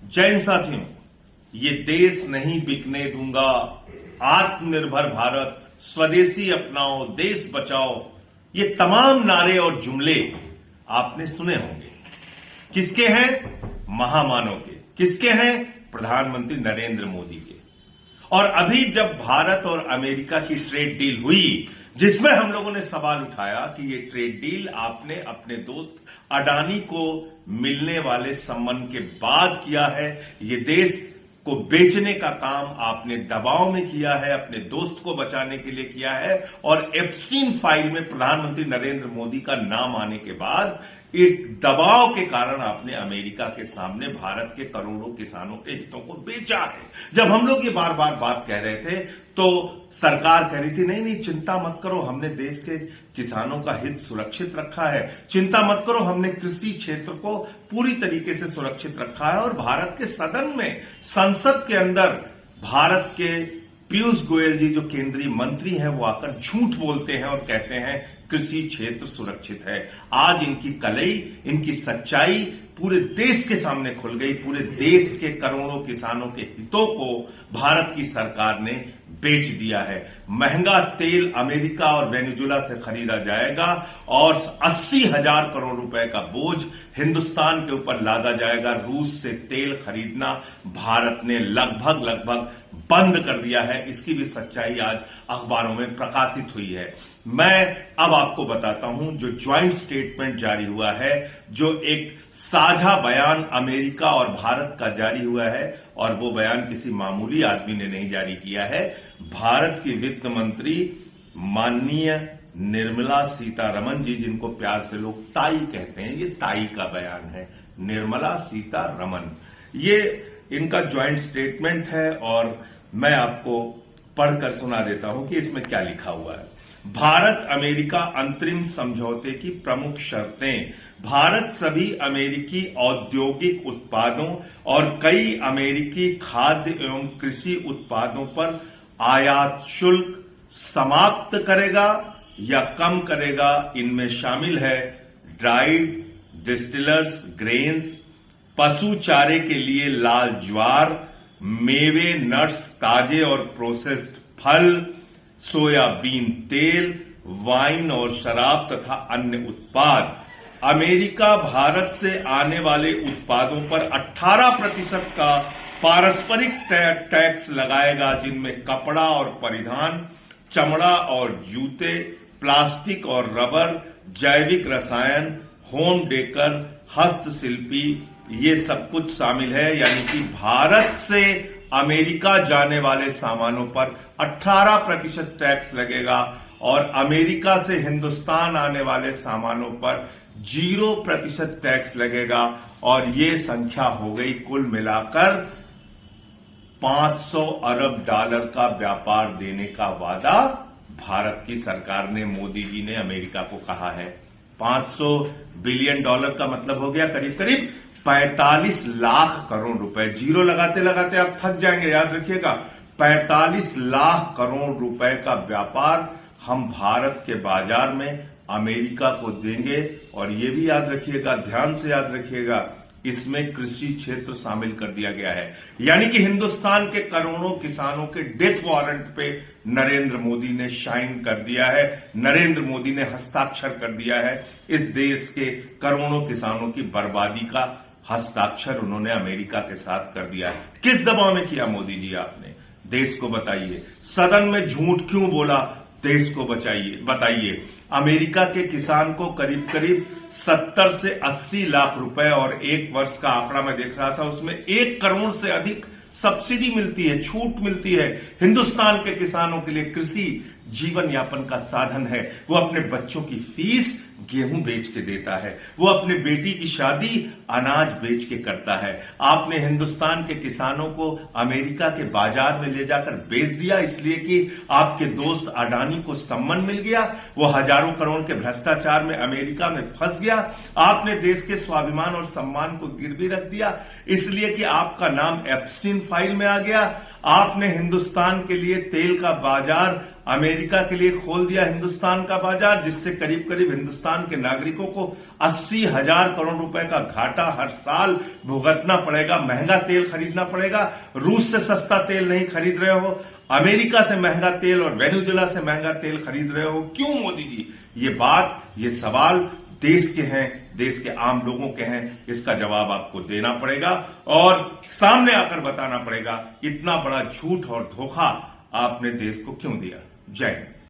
जय हिंद साथियों, ये देश नहीं बिकने दूंगा, आत्मनिर्भर भारत, स्वदेशी अपनाओ, देश बचाओ, ये तमाम नारे और जुमले आपने सुने होंगे। किसके हैं? महामानव के। किसके हैं? प्रधानमंत्री नरेंद्र मोदी के। और अभी जब भारत और अमेरिका की ट्रेड डील हुई, जिसमें हम लोगों ने सवाल उठाया कि ये ट्रेड डील आपने अपने दोस्त अडानी को मिलने वाले संबंध के बाद किया है, ये देश को बेचने का काम आपने दबाव में किया है, अपने दोस्त को बचाने के लिए किया है, और एप्स्टीन फाइल में प्रधानमंत्री नरेंद्र मोदी का नाम आने के बाद एक दबाव के कारण आपने अमेरिका के सामने भारत के करोड़ों किसानों के हितों को बेचा है। जब हम लोग ये बार बार बात कह रहे थे तो सरकार कह रही थी नहीं चिंता मत करो, हमने देश के किसानों का हित सुरक्षित रखा है, चिंता मत करो, हमने कृषि क्षेत्र को पूरी तरीके से सुरक्षित रखा है। और भारत के सदन में, संसद के अंदर भारत के पीयूष गोयल जी जो केंद्रीय मंत्री हैं वो आकर झूठ बोलते हैं और कहते हैं कृषि क्षेत्र सुरक्षित है। आज इनकी कलई, इनकी सच्चाई पूरे देश के सामने खुल गई। पूरे देश के करोड़ों किसानों के हितों को भारत की सरकार ने बेच दिया है। महंगा तेल अमेरिका और वेनेजुएला से खरीदा जाएगा और 80,000 करोड़ रुपए का बोझ हिंदुस्तान के ऊपर लादा जाएगा। रूस से तेल खरीदना भारत ने लगभग बंद कर दिया है। इसकी भी सच्चाई आज अखबारों में प्रकाशित हुई है। मैं अब आपको बताता हूं जो ज्वाइंट स्टेटमेंट जारी हुआ है, जो एक साझा बयान अमेरिका और भारत का जारी हुआ है, और वो बयान किसी मामूली आदमी ने नहीं जारी किया है। भारत की वित्त मंत्री माननीय निर्मला सीतारमण जी, जिनको प्यार से लोग ताई कहते हैं, ये ताई का बयान है, निर्मला सीतारमण। ये इनका ज्वाइंट स्टेटमेंट है और मैं आपको पढ़कर सुना देता हूं कि इसमें क्या लिखा हुआ है। भारत अमेरिका अंतरिम समझौते की प्रमुख शर्तें। भारत सभी अमेरिकी औद्योगिक उत्पादों और कई अमेरिकी खाद्य एवं कृषि उत्पादों पर आयात शुल्क समाप्त करेगा या कम करेगा। इनमें शामिल है ड्राइड डिस्टिलर्स ग्रेन्स, पशु चारे के लिए लाल ज्वार, मेवे, नट्स, ताजे और प्रोसेस्ड फल, सोयाबीन तेल, वाइन और शराब तथा अन्य उत्पाद। अमेरिका भारत से आने वाले उत्पादों पर 18% का पारस्परिक टैक्स लगाएगा, जिनमें कपड़ा और परिधान, चमड़ा और जूते, प्लास्टिक और रबर, जैविक रसायन, होम डेकर, हस्तशिल्पी, ये सब कुछ शामिल है। यानी कि भारत से अमेरिका जाने वाले सामानों पर 18% टैक्स लगेगा और अमेरिका से हिंदुस्तान आने वाले सामानों पर 0% टैक्स लगेगा। और ये संख्या हो गई कुल मिलाकर $500 अरब का व्यापार देने का वादा भारत की सरकार ने, मोदी जी ने अमेरिका को कहा है। $500 बिलियन का मतलब हो गया करीब करीब 45 लाख करोड़ रुपए। जीरो लगाते लगाते आप थक जाएंगे, याद रखिएगा। 45 लाख करोड़ रुपए का व्यापार हम भारत के बाजार में अमेरिका को देंगे। और ये भी याद रखिएगा, ध्यान से याद रखिएगा, इसमें कृषि क्षेत्र शामिल कर दिया गया है। यानी कि हिंदुस्तान के करोड़ों किसानों के डेथ वारंट पे नरेंद्र मोदी ने साइन कर दिया है, नरेंद्र मोदी ने हस्ताक्षर कर दिया है। इस देश के करोड़ों किसानों की बर्बादी का हस्ताक्षर उन्होंने अमेरिका के साथ कर दिया है। किस दबाव में किया मोदी जी आपने? देश को बताइए। सदन में झूठ क्यों बोला? देश को बताइए। अमेरिका के किसान को करीब करीब 70 से 80 लाख रुपए, और एक वर्ष का आंकड़ा मैं देख रहा था, उसमें 1 करोड़ से अधिक सब्सिडी मिलती है, छूट मिलती है। हिंदुस्तान के किसानों के लिए कृषि जीवन यापन का साधन है। वो अपने बच्चों की फीस गेहूं बेच के देता है, वो अपने बेटी की शादी अनाज बेच के करता है। आपने हिंदुस्तान के किसानों को अमेरिका के बाजार में ले जाकर बेच दिया इसलिए कि आपके दोस्त अडानी को सम्मान मिल गया, वो हजारों करोड़ के भ्रष्टाचार में अमेरिका में फंस गया। आपने देश के स्वाभिमान और सम्मान को गिरवी रख दिया इसलिए कि आपका नाम एप्स्टीन फाइल में आ गया। आपने हिंदुस्तान के लिए तेल का बाजार अमेरिका के लिए खोल दिया हिंदुस्तान का बाजार, जिससे करीब करीब हिंदुस्तान के नागरिकों को 80,000 करोड़ रुपए का घाटा हर साल भुगतना पड़ेगा। महंगा तेल खरीदना पड़ेगा। रूस से सस्ता तेल नहीं खरीद रहे हो, अमेरिका से महंगा तेल और वेनेजुएला से महंगा तेल खरीद रहे हो। क्यों मोदी जी? ये सवाल देश के हैं, देश के आम लोगों के हैं। इसका जवाब आपको देना पड़ेगा और सामने आकर बताना पड़ेगा इतना बड़ा झूठ और धोखा आपने देश को क्यों दिया। जय हिंद।